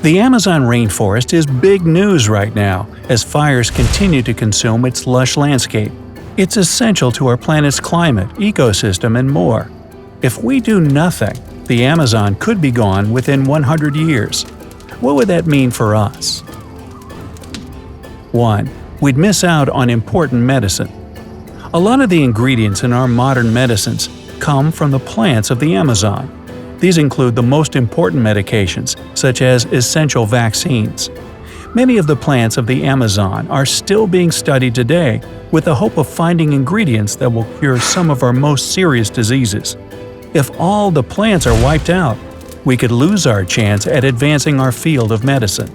The Amazon rainforest is big news right now as fires continue to consume its lush landscape. It's essential to our planet's climate, ecosystem, and more. If we do nothing, the Amazon could be gone within 100 years. What would that mean for us? 1. We'd miss out on important medicine. A lot of the ingredients in our modern medicines come from the plants of the Amazon. These include the most important medications, such as essential vaccines. Many of the plants of the Amazon are still being studied today with the hope of finding ingredients that will cure some of our most serious diseases. If all the plants are wiped out, we could lose our chance at advancing our field of medicine.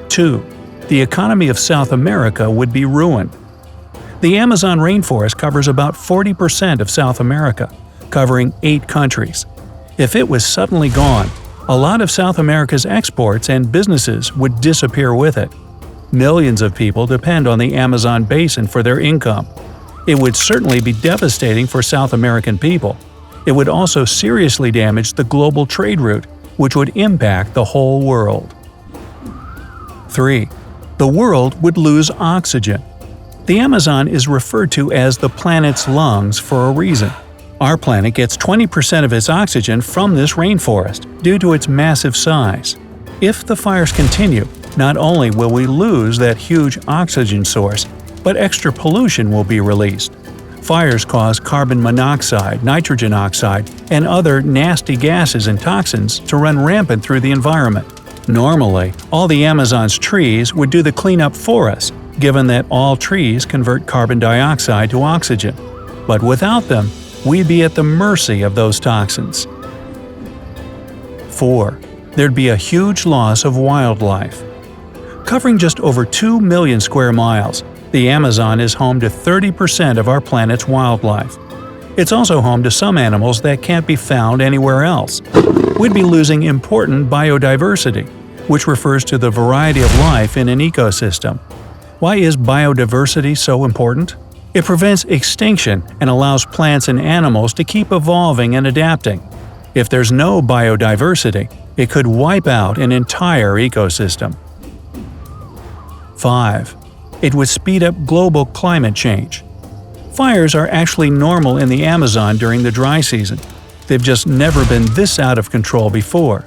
2. The economy of South America would be ruined. The Amazon rainforest covers about 40% of South America, covering 8 countries. If it was suddenly gone, a lot of South America's exports and businesses would disappear with it. Millions of people depend on the Amazon basin for their income. It would certainly be devastating for South American people. It would also seriously damage the global trade route, which would impact the whole world. 3. The world would lose oxygen. The Amazon is referred to as the planet's lungs for a reason. Our planet gets 20% of its oxygen from this rainforest due to its massive size. If the fires continue, not only will we lose that huge oxygen source, but extra pollution will be released. Fires cause carbon monoxide, nitrogen oxide, and other nasty gases and toxins to run rampant through the environment. Normally, all the Amazon's trees would do the cleanup for us, given that all trees convert carbon dioxide to oxygen. But without them, we'd be at the mercy of those toxins. 4. There'd be a huge loss of wildlife. Covering just over 2 million square miles, the Amazon is home to 30% of our planet's wildlife. It's also home to some animals that can't be found anywhere else. We'd be losing important biodiversity, which refers to the variety of life in an ecosystem. Why is biodiversity so important? It prevents extinction and allows plants and animals to keep evolving and adapting. If there's no biodiversity, it could wipe out an entire ecosystem. 5. It would speed up global climate change. Fires are actually normal in the Amazon during the dry season. They've just never been this out of control before.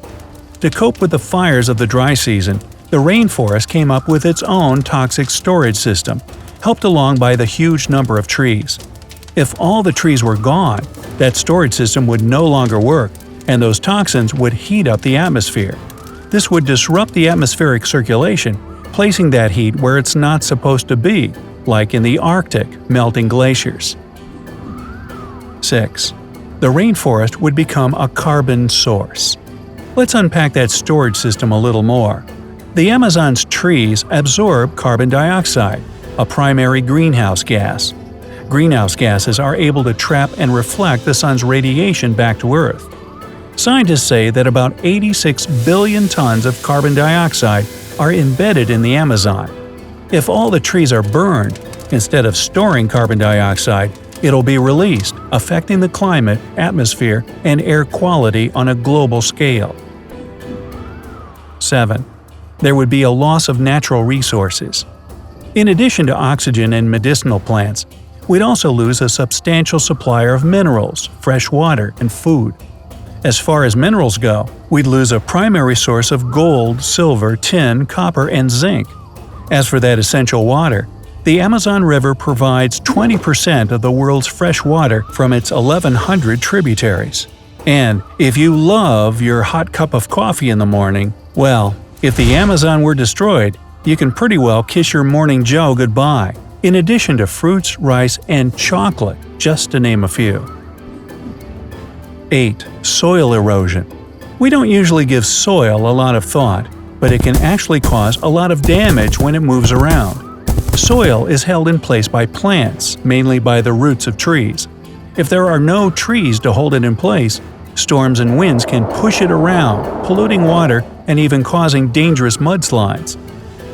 To cope with the fires of the dry season, the rainforest came up with its own toxic storage system, helped along by the huge number of trees. If all the trees were gone, that storage system would no longer work, and those toxins would heat up the atmosphere. This would disrupt the atmospheric circulation, placing that heat where it's not supposed to be, like in the Arctic, melting glaciers. 6. The rainforest would become a carbon source. Let's unpack that storage system a little more. The Amazon's trees absorb carbon dioxide, a primary greenhouse gas. Greenhouse gases are able to trap and reflect the sun's radiation back to Earth. Scientists say that about 86 billion tons of carbon dioxide are embedded in the Amazon. If all the trees are burned, instead of storing carbon dioxide, it'll be released, affecting the climate, atmosphere, and air quality on a global scale. 7. There would be a loss of natural resources. In addition to oxygen and medicinal plants, we'd also lose a substantial supplier of minerals, fresh water, and food. As far as minerals go, we'd lose a primary source of gold, silver, tin, copper, and zinc. As for that essential water, the Amazon River provides 20% of the world's fresh water from its 1,100 tributaries. And if you love your hot cup of coffee in the morning, well, if the Amazon were destroyed, you can pretty well kiss your morning Joe goodbye, in addition to fruits, rice, and chocolate, just to name a few. 8. Soil erosion. We don't usually give soil a lot of thought, but it can actually cause a lot of damage when it moves around. Soil is held in place by plants, mainly by the roots of trees. If there are no trees to hold it in place, storms and winds can push it around, polluting water and even causing dangerous mudslides.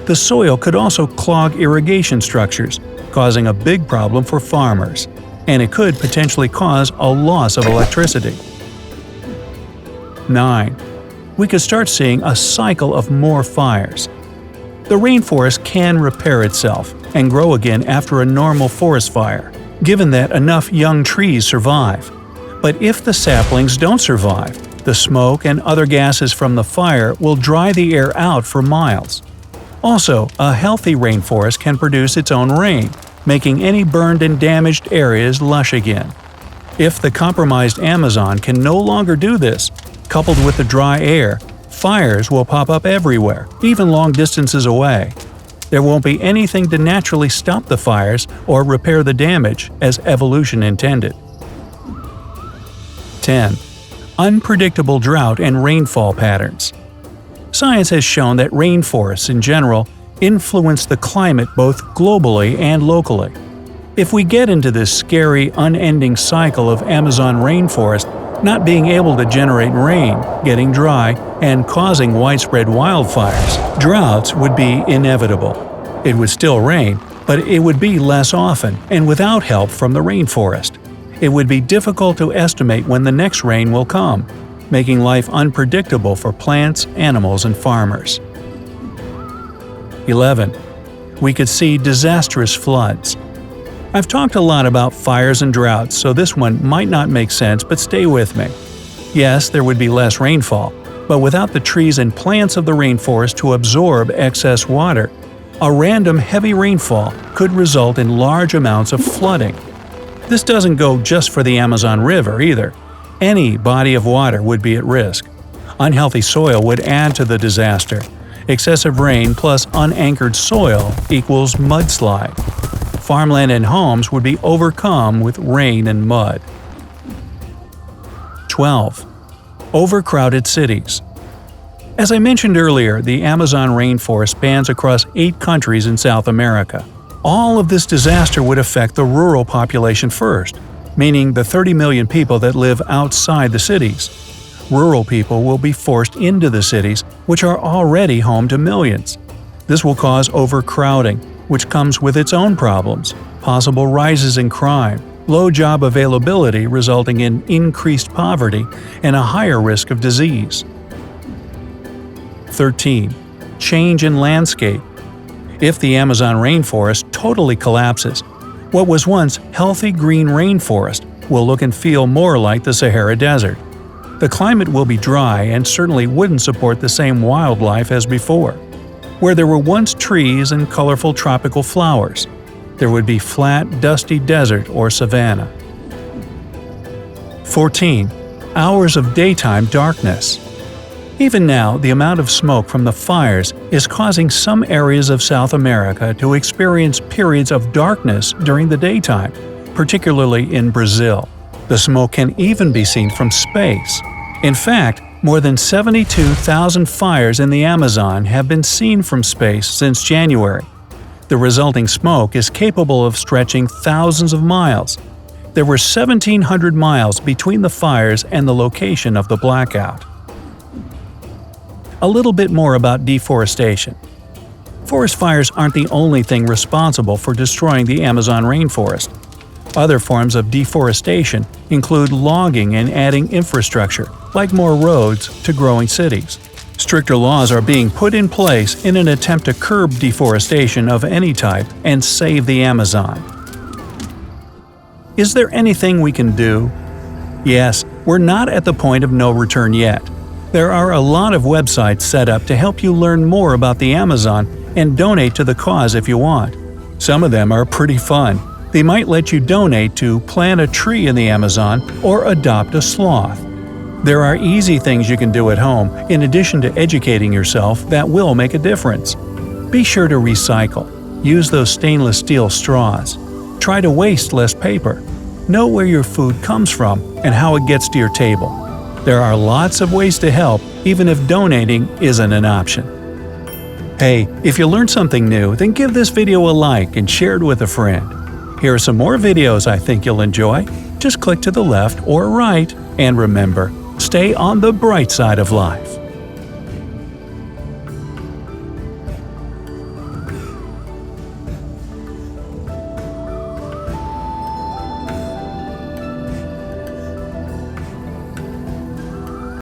The soil could also clog irrigation structures, causing a big problem for farmers, and it could potentially cause a loss of electricity. 9. we could start seeing a cycle of more fires. The rainforest can repair itself and grow again after a normal forest fire, given that enough young trees survive. But if the saplings don't survive, the smoke and other gases from the fire will dry the air out for miles. Also, a healthy rainforest can produce its own rain, making any burned and damaged areas lush again. If the compromised Amazon can no longer do this, coupled with the dry air, fires will pop up everywhere, even long distances away. There won't be anything to naturally stop the fires or repair the damage as evolution intended. 10. Unpredictable drought and rainfall patterns. Science has shown that rainforests in general influence the climate both globally and locally. If we get into this scary, unending cycle of Amazon rainforest not being able to generate rain, getting dry, and causing widespread wildfires, droughts would be inevitable. It would still rain, but it would be less often and without help from the rainforest. It would be difficult to estimate when the next rain will come, making life unpredictable for plants, animals, and farmers. 11. We could see disastrous floods. I've talked a lot about fires and droughts, so this one might not make sense, but stay with me. Yes, there would be less rainfall, but without the trees and plants of the rainforest to absorb excess water, a random heavy rainfall could result in large amounts of flooding. This doesn't go just for the Amazon River either. Any body of water would be at risk. Unhealthy soil would add to the disaster. Excessive rain plus unanchored soil equals mudslide. Farmland and homes would be overcome with rain and mud. 12. Overcrowded cities. As I mentioned earlier, the Amazon rainforest spans across 8 countries in South America. All of this disaster would affect the rural population first, meaning the 30 million people that live outside the cities. Rural people will be forced into the cities, which are already home to millions. This will cause overcrowding, which comes with its own problems, possible rises in crime, low job availability resulting in increased poverty, and a higher risk of disease. 13. Change in landscape. If the Amazon rainforest totally collapses, what was once healthy green rainforest will look and feel more like the Sahara Desert. The climate will be dry and certainly wouldn't support the same wildlife as before. Where there were once trees and colorful tropical flowers, there would be flat, dusty desert or savanna. 14. Hours of daytime darkness. Even now, the amount of smoke from the fires is causing some areas of South America to experience periods of darkness during the daytime, particularly in Brazil. The smoke can even be seen from space. In fact, more than 72,000 fires in the Amazon have been seen from space since January. The resulting smoke is capable of stretching thousands of miles. There were 1,700 miles between the fires and the location of the blackout. A little bit more about deforestation. Forest fires aren't the only thing responsible for destroying the Amazon rainforest. Other forms of deforestation include logging and adding infrastructure, like more roads, to growing cities. Stricter laws are being put in place in an attempt to curb deforestation of any type and save the Amazon. Is there anything we can do? Yes, we're not at the point of no return yet. There are a lot of websites set up to help you learn more about the Amazon and donate to the cause if you want. Some of them are pretty fun. They might let you donate to plant a tree in the Amazon or adopt a sloth. There are easy things you can do at home in addition to educating yourself that will make a difference. Be sure to recycle. Use those stainless steel straws. Try to waste less paper. Know where your food comes from and how it gets to your table. There are lots of ways to help, even if donating isn't an option. Hey, if you learned something new, then give this video a like and share it with a friend. Here are some more videos I think you'll enjoy. Just click to the left or right, and remember, stay on the bright side of life.